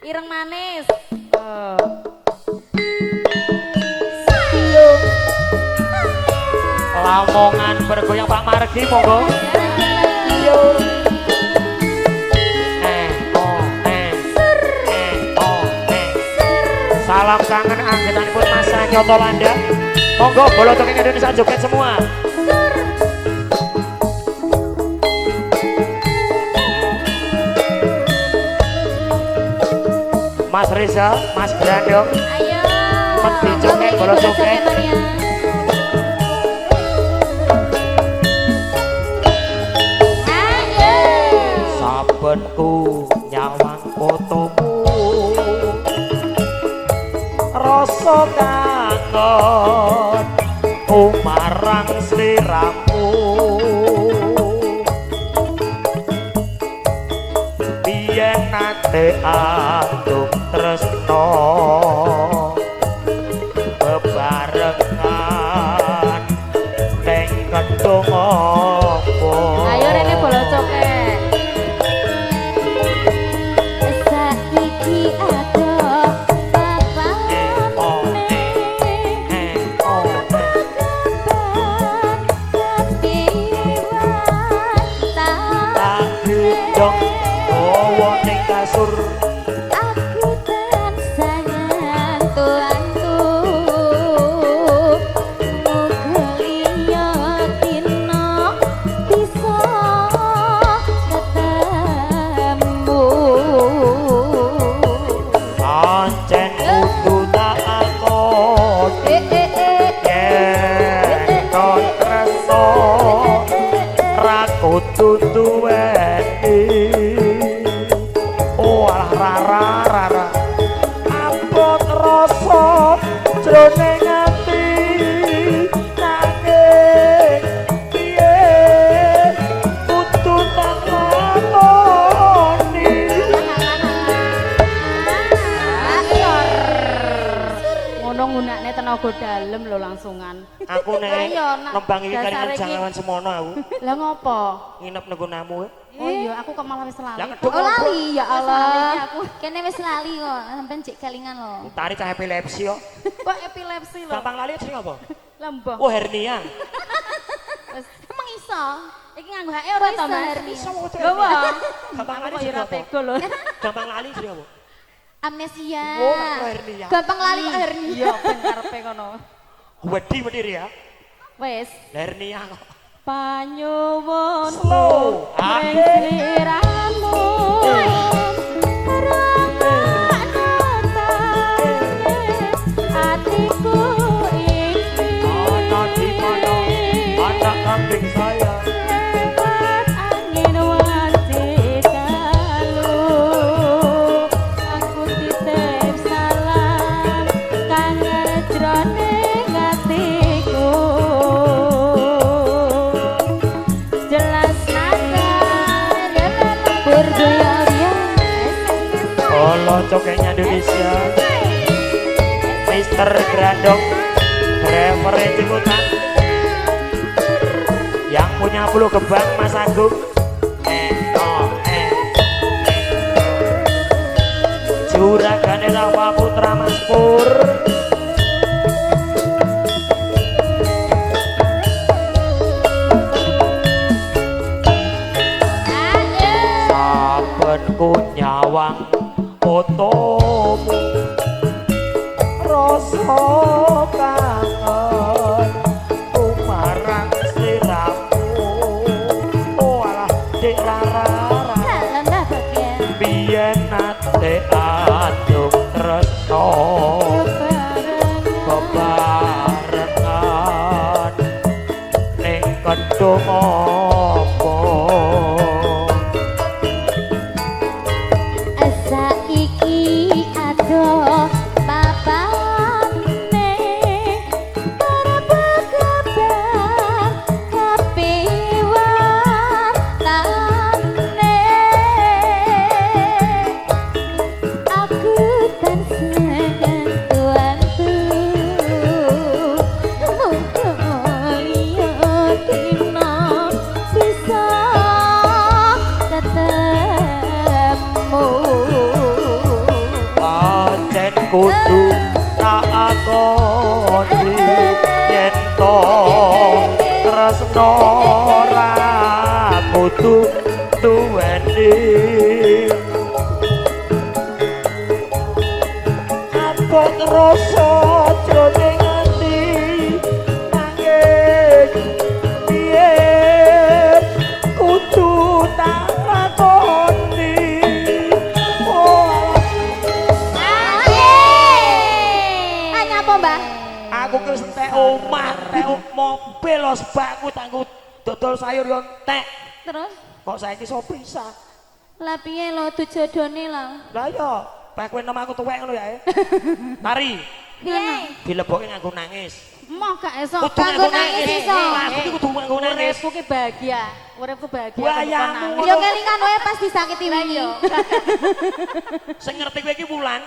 Ireng manis. Lamongan bergoyang Pak Margi monggo. Yo. Salam kangen anggetanipun Mas Nyoto Landa. Monggo bola tokeng Indonesia joget semua. Mas Reza, Mas Brandong. Ayo. Mesti joget bola joget. Sabenku nyawang fotomu rasa kangen umarang sliramu biyen nate aduk tresno bebarengan ning kedung apa ayo rene bola coket. Aku tansah ngantu-antu muga iya dina bisa ketemu pancen kudu tak akon yen kon tresno ra kudu duweni rara abot rasa jroning ati nanging piye kudu tak lakoni ngono nggunakne tenaga dalem lho langsungan aku nek nembang iki keringan jangawan semono aku lah ngopo nginep nenggonamu oh iya aku kok malah wis lali oh lali ya Allah Aku kene wis lali kok, sampean cek kelingan lho. tari cah epilepsi kok kok epilepsi lho gampang lali sing apa lembah oh hernia Emang iso? iki nganggo HE ora to Mas hernia. gowo gampang lali kok sing ora apa tega lho gampang lali sing apa Amnesia. oh hernia Gampang lali kok hernia. iya ben karepe ngono wedi ya wis hernia kok panyuwun slow ring sliramu atiku iki ana di mana ana kambing saya lewat angin wanci dalu aku titip salam kangen jroning atiku jelas nakar bergoyang Halo cokeknya Indonesia Mister Grandong driver Cikutan yang punya bulu gebang Mas Agung Juragan Rawa Putra Mas Pur sabenku nyawang fotomu rasa kangen umarang sliramu oh alah dek rara Dalam dah bagian. biyen nate aduk tresno bebarengan ning kedung apa Saiki adoh papane arep kebar kapiwatane aku tansah ngantu-antu muga iya dina kudu tak akoni yen to tresno ora kudu duweni abot rasa jroning ati nanging piye kudu tak lakoni aku ki entek omah entek mobil los bakku tanggo dodol sayur yo entek Terus? Kok saiki iso bisa? Lah piye lho dijodone lah. Lah iya, pak kowe nom aku tuwek ngono ya. Tari. Piye? Dilebokke nganggo nangis. Moh gak iso. Kudu nganggo nangis iso. Aku ki kudu nganggo nangis. Uripku ki bahagia. Uripku bahagia. Buayamu. Yo kelingan wae pas disakiti wingi. Sing ngerti kowe iki wulan.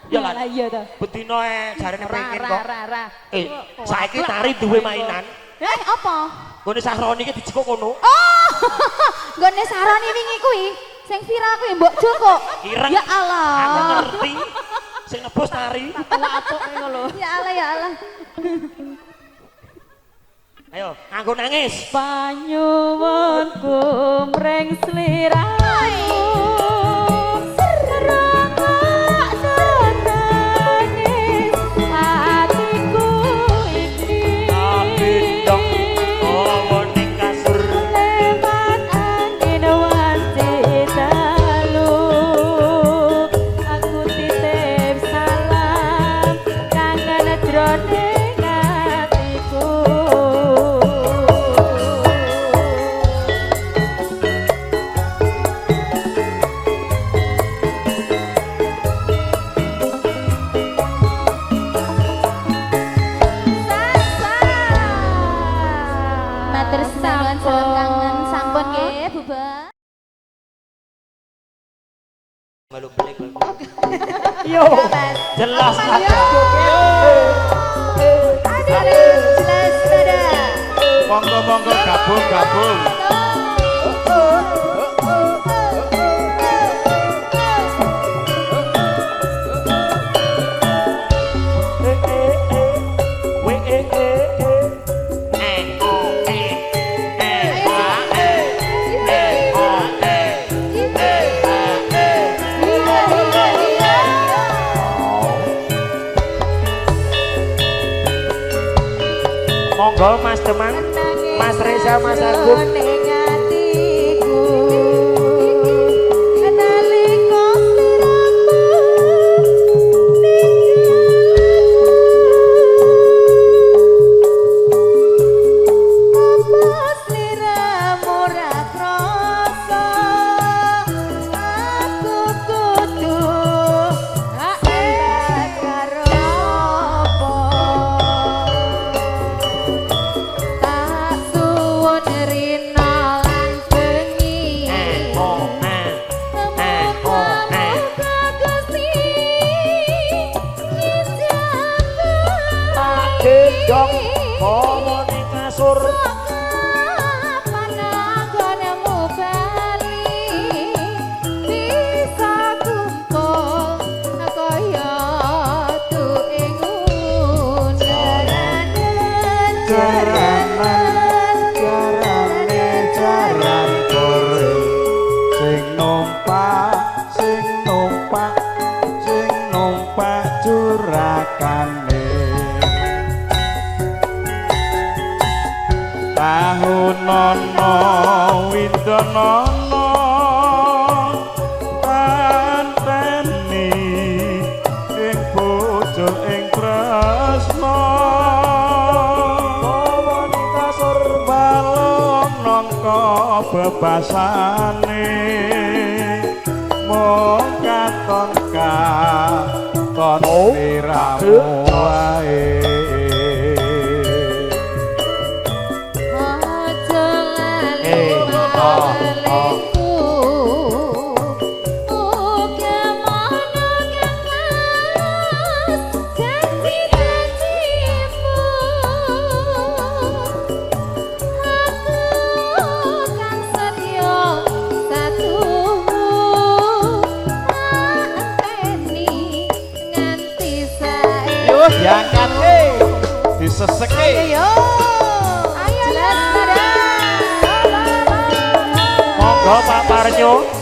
Ya lah. Lah iya to. Bedino jarene pengen kok. Ra. Saiki tari duwe mainan. Apa? Gone Sahroni iki dijikuk kono. Oh! Gone Saroni wingi kuwi sing viral kuwi Mbok Joko. Ireng. Ya Allah. Aku ngerti. Sing nebus tari. Apuk ngono lho. Ya Allah ya Allah. Ayo, nganggo nangis. Panyuwunku mring sliramu. Yo, jelas ada. Jelas ada. Monggo gabung. Monggo Mas Demang, Mas Reza, Mas Agung. Dong, kono ning kasur. Nono windonono kanteni ing bojo ing tresno wanita surbalong nangka bebasane mung katon katon sliramu wae. seseke. Ayo. Ayo Lara. Monggo Pak Parjo.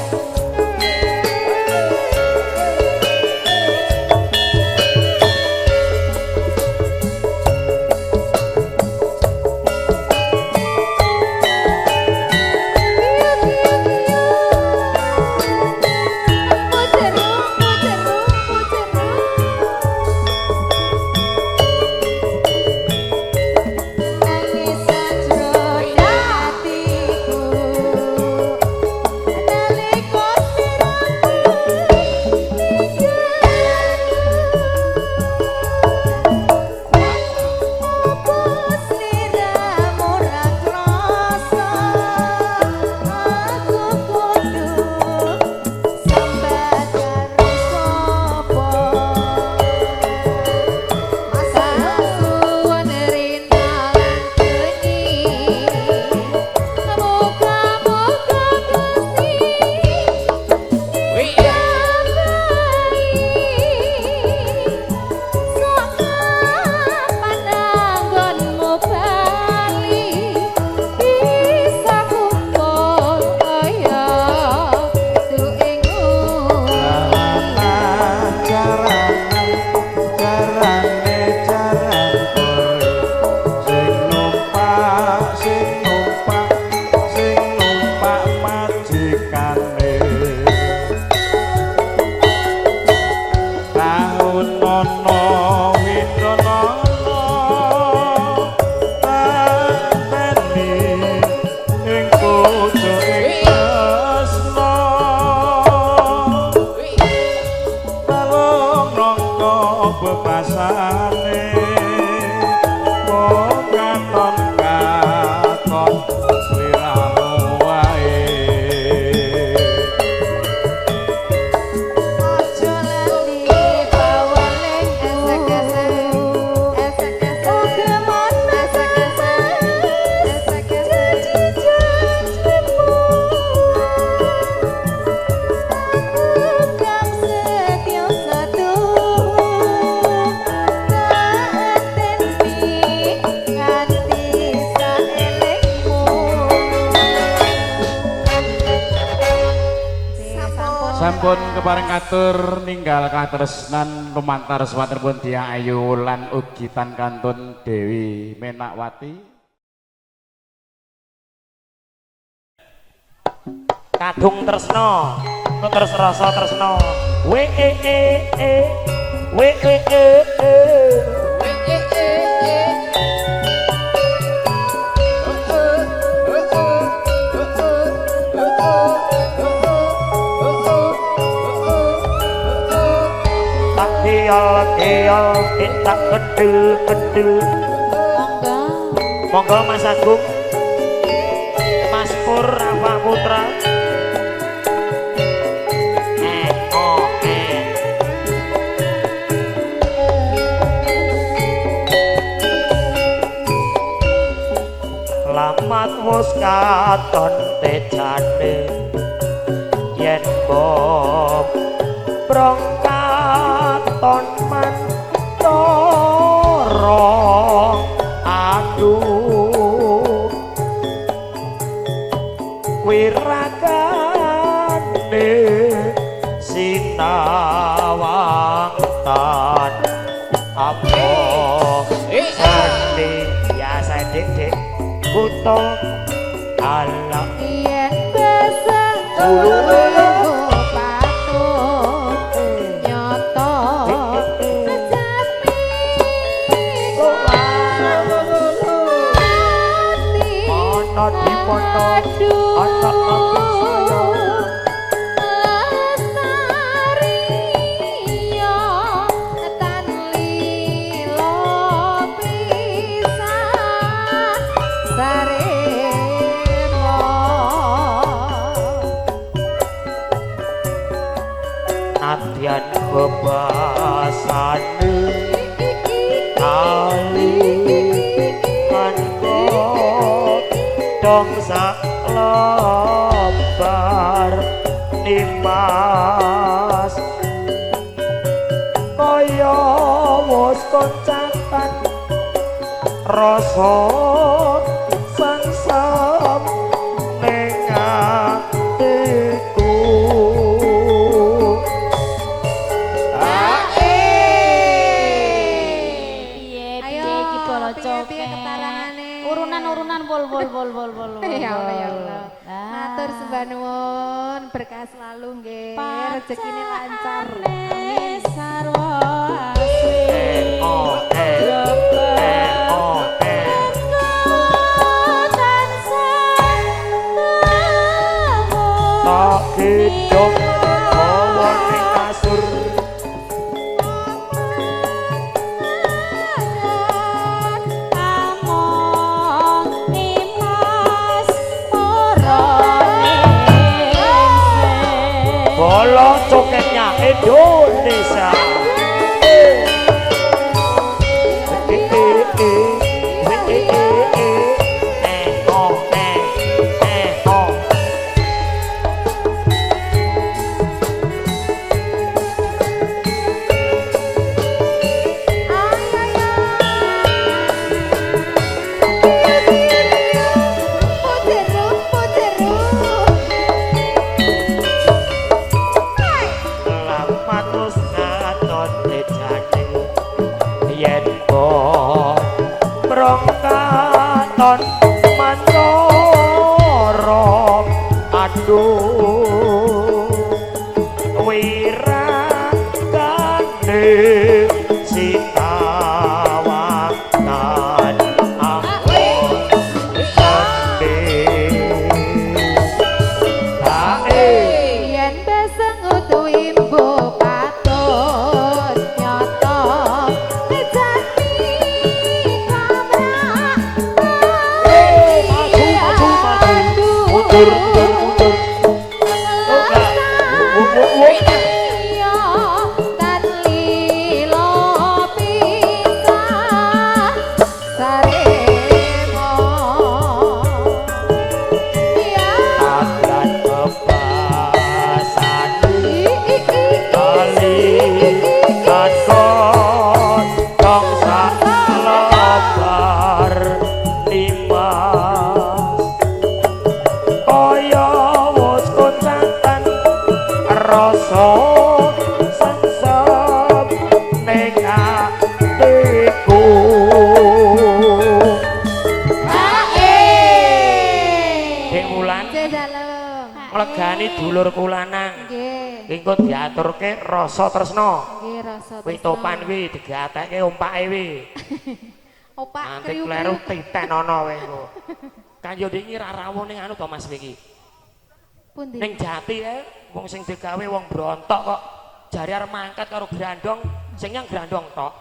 Sampun kepareng katur ninggal katresnan lumantar swaterpun Dyah Ayu lan ugi tan kantun Dewi Menakwati. Kadung tresno, terus rasa tresno. We we Kial kita kedul monggo Mas Agung Mas Pur Rafa Putra lamat wis katon tejane yen bob brongkaton mantoro aduh wiragane sinawang tan apa sandi biasa dik kuto ala yen besar Adyan bebasane ali kanko dong sak lebar nimas kaya wis koncakan rasa sangsam ning atiku. Piye Ayo, piye iki bolo piye-piye coket. ketarangane. Urunan bol. Ya Allah ya Allah. Matur sembah nuwun, berkah selalu nggih. Rezekine lancar. Amin. Sarwa asri. Tak hidup bawa ning kasur. Bolo coketnya Indonesia. Lamatus ngaton dejane yen brong katon mantara aduh wiragane sitawakan ampun Yen beseng utuhi mbok patut nyoto ngejani kamrak mundur iya tan lilo pisah saremo iya akan kepasan kali katon dong sak lebar limas kaya wis koncatan rasa sengsem ning atiku. Dek Wulan Dalem. nglegani dulurku lanang Nggih, engko diaturke rasa tresna. nggih rasa. Kuwi topan kuwi digatekke ompake kuwi. Opak Nanti kriuk. kleru titen ana kowe engko. Kan yo dingi ra rawuh ning anu to Mas iki. Pundi? Ning Jati wong sing digawe wong brontok kok jare arep mangkat karo grandong, sing nyang grandong tok.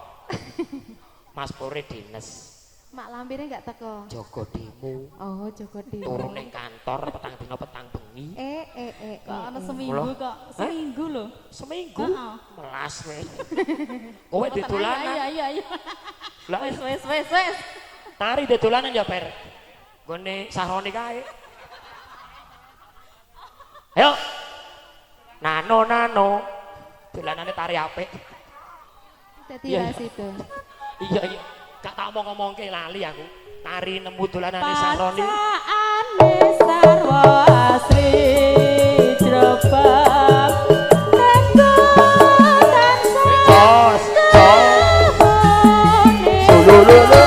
Mas Pure dinas. Mak lampire enggak teko. Jaga demo. Oh, Joko Dewa. Turun ning kantor petang dina petang bengi. Kok ana Mula? seminggu kok. Seminggu lho. Seminggu Heeh. melas kowe. Kowe didolanan. Iya. Lah Wes. tari didolanan ya Per. Gone Sahroni kae. Ayo. Nano. Dolanane tari apik. Dadi Iya, ras itu. Iya. Gak tak ngomongke lali aku. Tari nemu dolanane Sahroni. Pasaane sarwa asri jrebab tenggo Jos. Sulululu.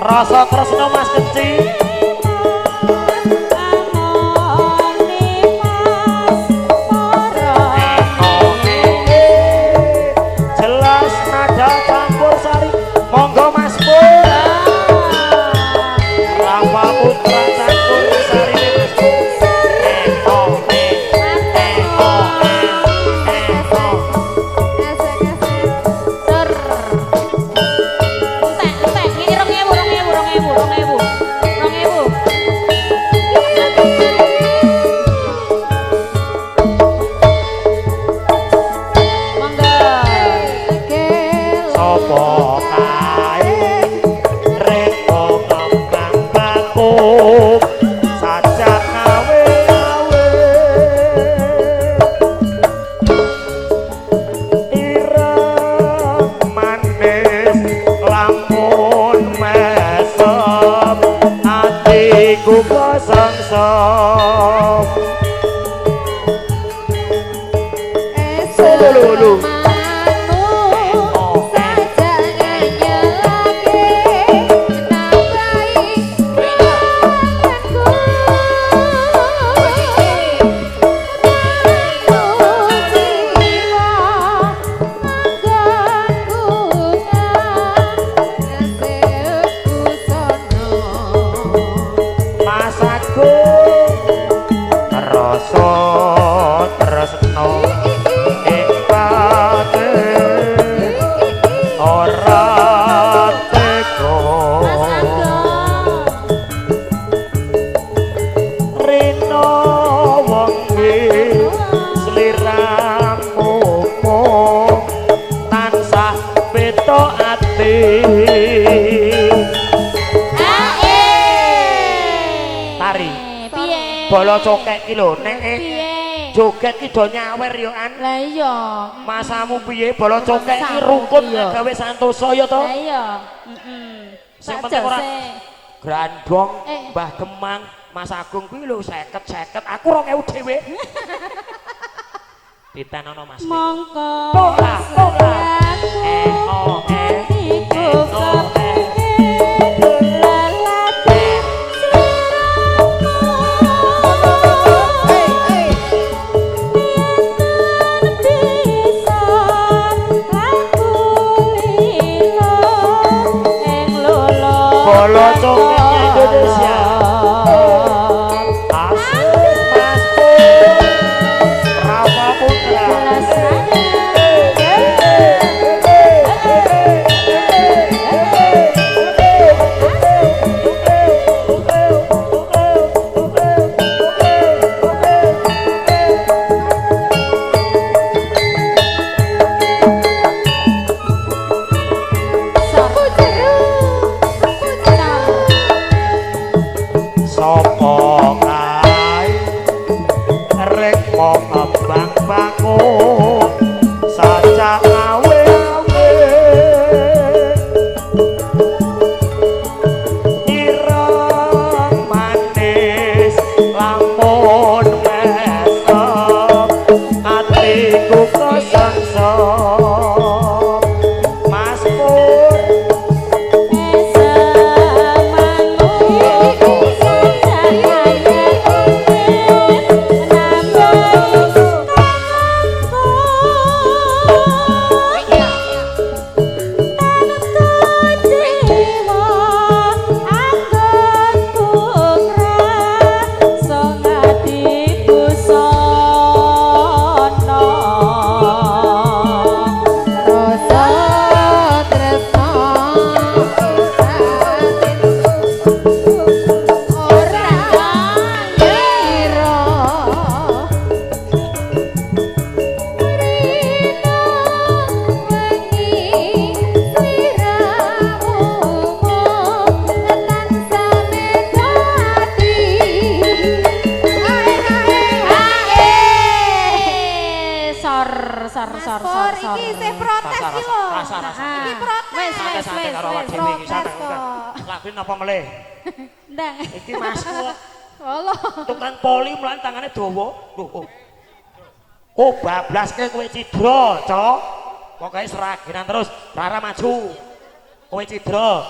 Rasa tresno Mas Keci. Jelas nada campur sari. Monggo Mas Pur. Rafa Putra campur sari Mas Lulu. Bola cokek ki lho nek joget ki do nyawer yo an. Lah iya. Masamu piye bola cokek ki rukun gawe santosa ya to? Lah iya. Sing penting ora grandong Mbah Gemang Mas Agung kuwi lho 50 aku 2000 dhewe. Ditenono Mas. Mongko. Ora. Bola cokek Indonesia. Asik Mas Pur. Rafa Putra. Napa meleh? Ndang. Iki Masku. Allah. Tukang poli mulan tangane dawa. Lho. Oh, bablaske kowe cidra, Cok. Pokoke seragenan terus, Rara maju. Kowe cidra.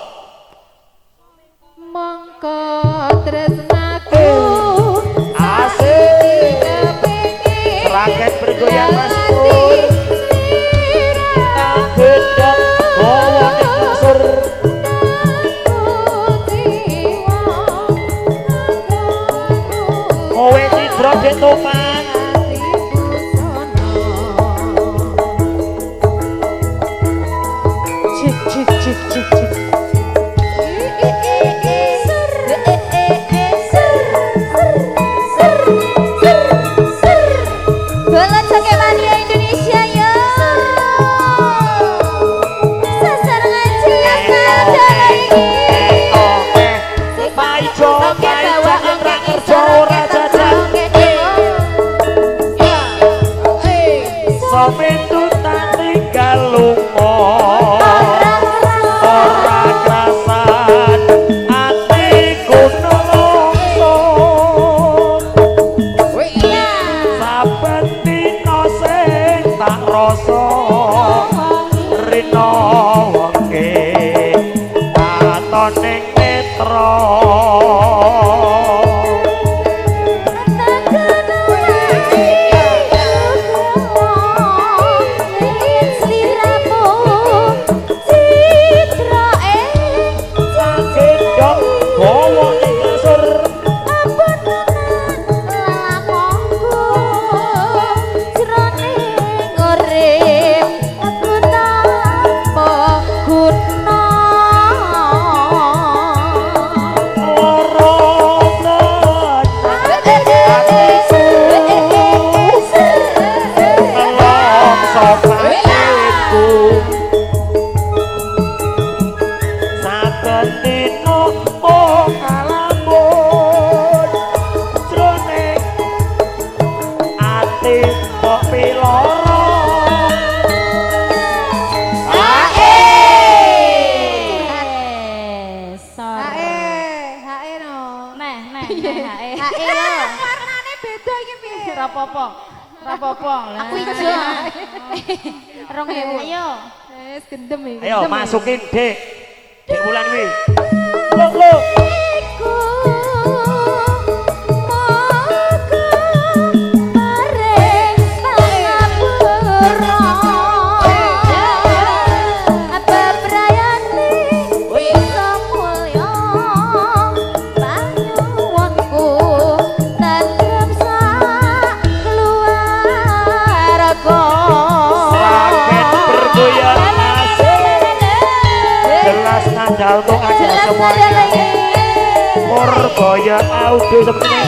Mongko tresnaku asik kepengin seraget bergoyang Mas Pur. Gendang bawa unsur kowe cidra detopan cik cik cik cik cik Bola Joget Mania Indonesia yo. Sasaran cilik sadar iki. Maijo kerja ora jajan. ati kok piloro Hae no. Neh hae. Hae lo. Warnane beda iki piye? Rapopo. Rapopo. Aku ijo. 2000. Ayo. Wis gendem iki. ayo masukin Dek Dek Wulan wi lo Jalto ada semuanya Purboyo audio seperti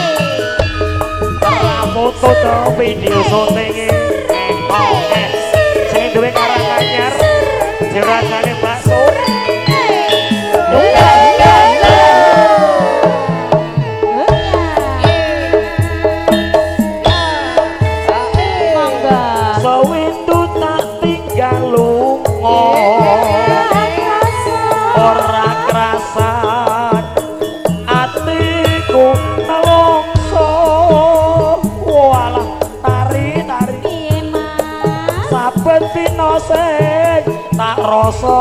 foto atau video syutingnya sing duwe karang anyar jerasane bakso sewindu tak tinggal lunga ora krasan atiku nelongso walah tari-tari Piye Mas? saben dina sing tak rasa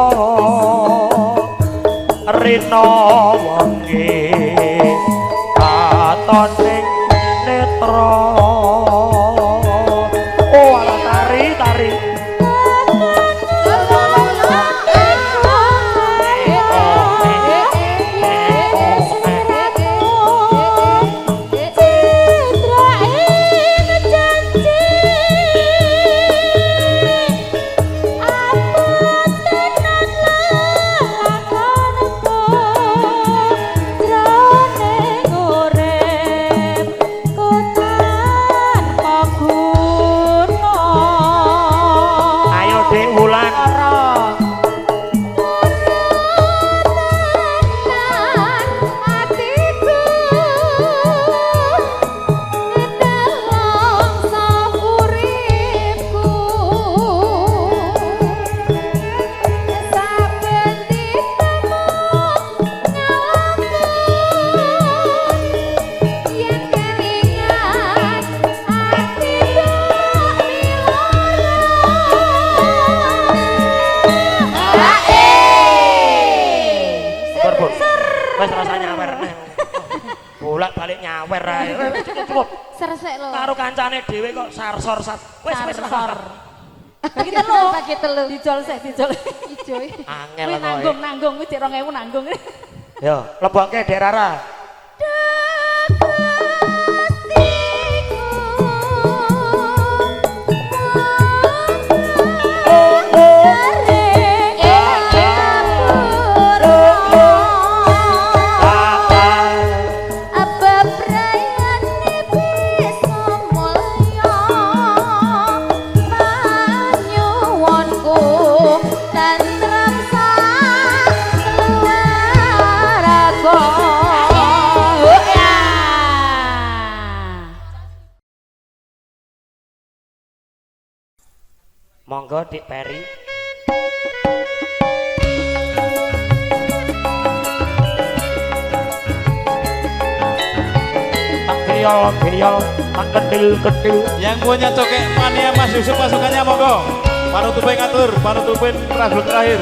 rina wengi katon ning netra walah tari-tari wes rasanya nyawer neh bolak-balik nyawer ae cukup Seresek lo. karo kancane dhewe kok sarsor sat wes Sarsor. Bagi telu. Bagi telu. Dijol sik, dijol. Ijo. angel Kuwi kok nanggung wis 2000 nanggung. yo lebokke Dek Rara monggo Dik Peri tak kriol tak ketil Yang punya cokek mania Mas Yusuf pasukannya monggo. Panutupin ngatur, panutupin rajul terakhir.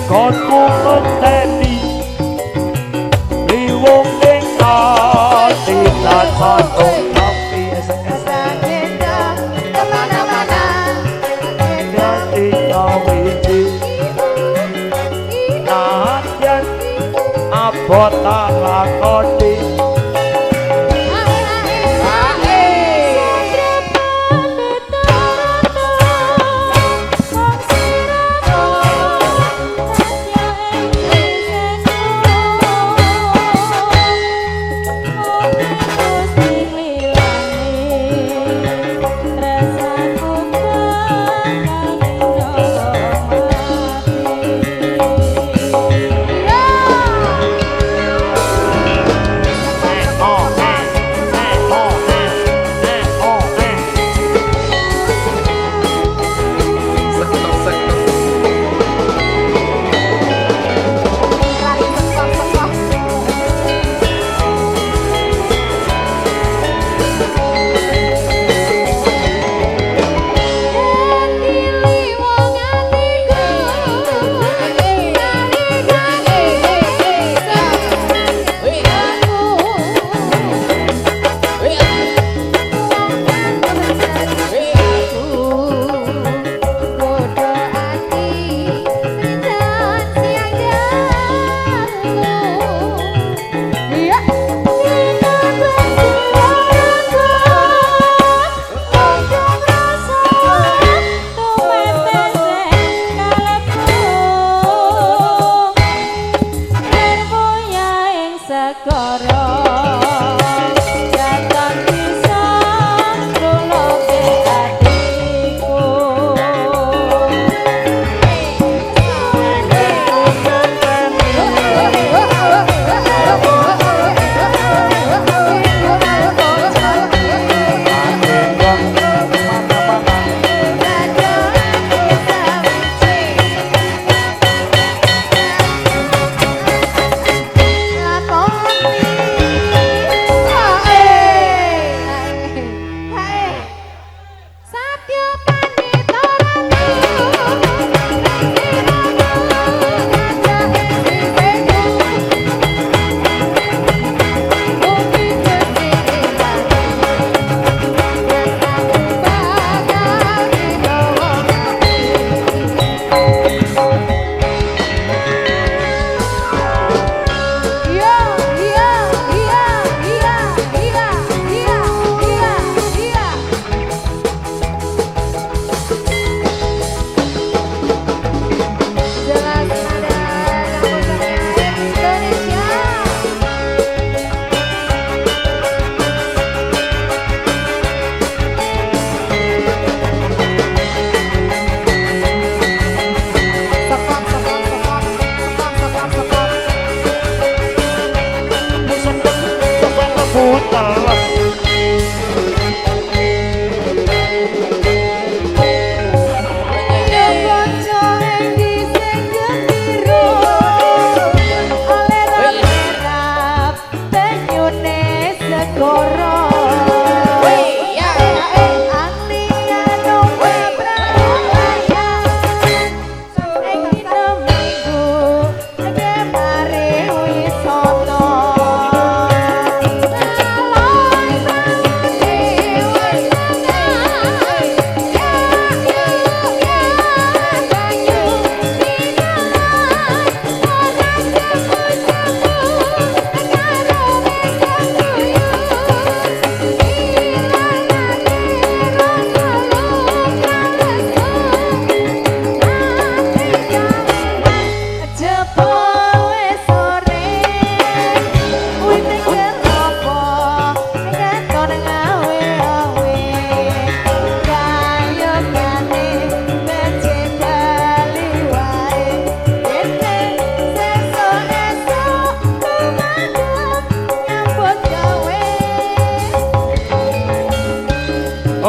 konku ngenteni liwung ning ati lan kono tapi Gendong kemana-mana. dadi kawiti nadyan abot tak lakoni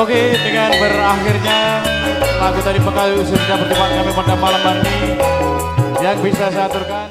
Oke, dengan berakhirnya lagu tadi Pengkali Usurnya pertemuan kami pada malam hari yang bisa saya aturkan.